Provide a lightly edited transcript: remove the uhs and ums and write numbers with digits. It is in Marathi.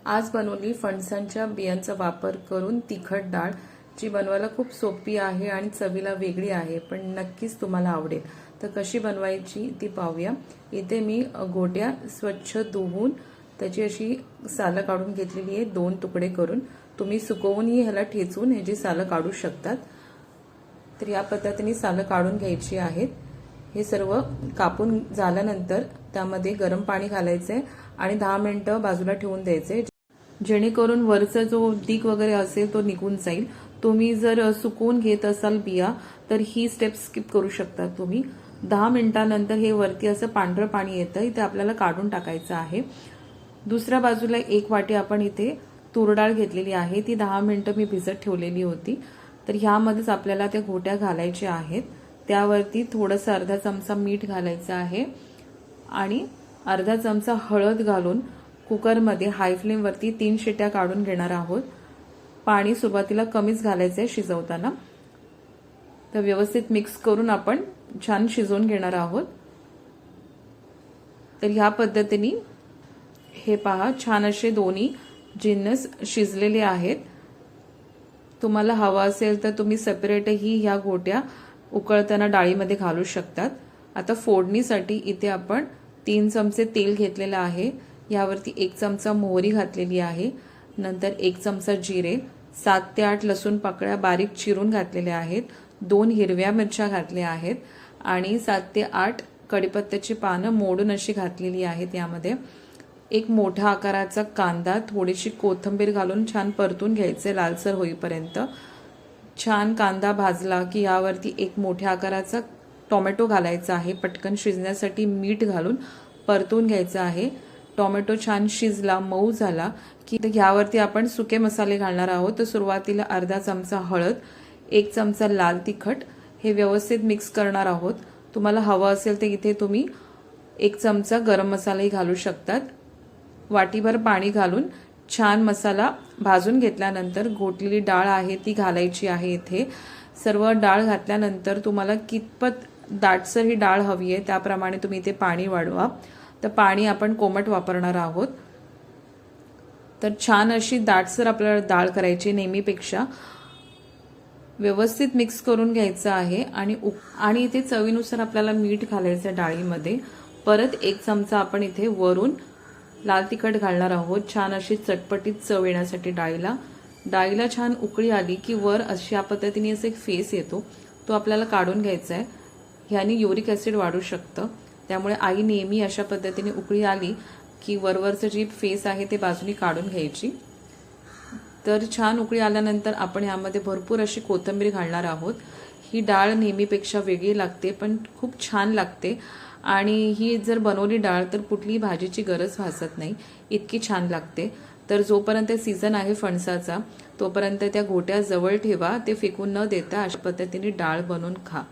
आज बनवली फणसांच्या बियांचा वापर करून तिखट डाळ, जी बनवायला खूप सोपी आहे आणि चवीला वेगळी आहे, पण नक्कीच तुम्हाला आवडेल। तर कशी बनवायची ती पाहूया। इथे मी घोट्या स्वच्छ धुवून त्याची अशी सालं काढून घेतलेली आहे, 2 तुकडे करून। तुम्ही सुकवूनही ह्याला ठेचून ह्याची सालं काढू शकतात। तर या पद्धतीने सालं काढून घ्यायची आहेत। हे सर्व कापून झाल्यानंतर त्यामध्ये गरम पाणी घालायचे आणि 10 मिनिटं बाजूला ठेवून द्यायचे, जेणेकरून वरचा जो दीग वगैरे असेल तो निघून जाईल। तुम्ही जर सुकवून घेत असाल बिया तर ही स्टेप स्किप करू शकता तुम्ही। 10 मिनिटांनंतर हे वरती असं पांढरं पाणी येतं, ते आपल्याला काढून टाकायचं आहे। दुसऱ्या बाजूला 1 वाटी आपण इथे तूर डाळ घेतलेली आहे, ती 10 मिनिटं मी भिजत ठेवलेली होती। तर ह्यामध्येच आपल्याला त्या घोट्या घालायच्या आहेत। त्यावरती थोडंसं अर्धा चमचा मीठ घालायचं आहे आणि अर्धा चमचा हळद घालून कुकरमध्ये हाय फ्लेमवरती 3 शिट्या काढून घेणार आहोत। पाणी सुरुवातीला कमीच घालायचंय शिजवताना। तर व्यवस्थित मिक्स करून आपण छान शिजवून घेणार आहोत। तर ह्या पद्धतीने हे पहा, छान असे दोन्ही जिन्नस शिजलेले आहेत। तुम्हाला हवा असेल तर तुम्ही सेपरेटही ह्या घोट्या उकळताना डाळीमध्ये घालू शकतात। आता फोडणीसाठी इथे आपण 3 चमचे तेल घेतलेलं आहे, यावरती 1 चमचा मोहरी घातलेली आहे, नंतर 1 चमचा जिरे, 7 ते 8 लसूण पाकळ्या बारीक चिरून घातलेल्या आहेत, 2 हिरव्या मिरच्या घातल्या आहेत आणि 7 ते 8 कढीपत्त्याची पानं मोडून अशी घातलेली आहेत। यामध्ये 1 मोठा आकाराचा कांदा, थोडीशी कोथिंबीर घालून छान परतून घ्यायचे लालसर होईपर्यंत। छान कांदा भाजला की यावरती 1 मोठ्या आकाराचा टोमॅटो घालायचा आहे, पटकन शिजण्यासाठी मीठ घालून परतून घ्यायचं आहे। टोमॅटो छान शिजला, मऊ झाला की ह्यावरती आपण सुके मसाले घालणार आहोत। तर सुरुवातीला अर्धा चमचा हळद, 1 चमचा लाल तिखट, हे व्यवस्थित मिक्स करणार आहोत। तुम्हाला हवं असेल तर इथे तुम्ही 1 चमचा गरम मसालाही घालू शकतात। वाटीभर पाणी घालून छान मसाला भाजून घेतल्यानंतर घोटलेली डाळ आहे ती घालायची आहे। इथे सर्व डाळ घातल्यानंतर तुम्हाला कितपत दाटसर ही डाळ हवी आहे त्याप्रमाणे तुम्ही इथे पाणी वाढवा। तर पाणी आपण कोमट वापरणार आहोत। तर छान अशी दाटसर आपल्याला डाळ करायची, नेहमीपेक्षा व्यवस्थित मिक्स करून घ्यायचं आहे आणि इथे चवीनुसार आपल्याला मीठ घालायचं डाळीमध्ये। परत 1 चमचा आपण इथे वरून लाल तिखट घालणार आहोत, छान अशी चटपटीत चव येण्यासाठी। डाळीला छान उकळी आली की वर अशा पद्धतीने असं एक फेस येतो, तो आपल्याला काढून घ्यायचा आहे। ह्याने युरिक ॲसिड वाढू शकतं, त्यामुळे आई नेहमी अशा पद्धतीने उकळी आली की वरवरचं जी फेस आहे ते बाजूनी काढून घ्यायची। तर छान उकळी आल्यानंतर आपण ह्यामध्ये भरपूर अशी कोथिंबीर घालणार आहोत। ही डाळ नेहमीपेक्षा वेगळी लागते, पण खूप छान लागते आणि ही जर बनवली डाळ तर कुठलीही भाजीची गरज भासत नाही, इतकी छान लागते। तर जोपर्यंत सीझन आहे फणसाचा तोपर्यंत त्या घोट्या जवळ ठेवा, ते फेकून न देता अशा पद्धतीने डाळ बनवून खा।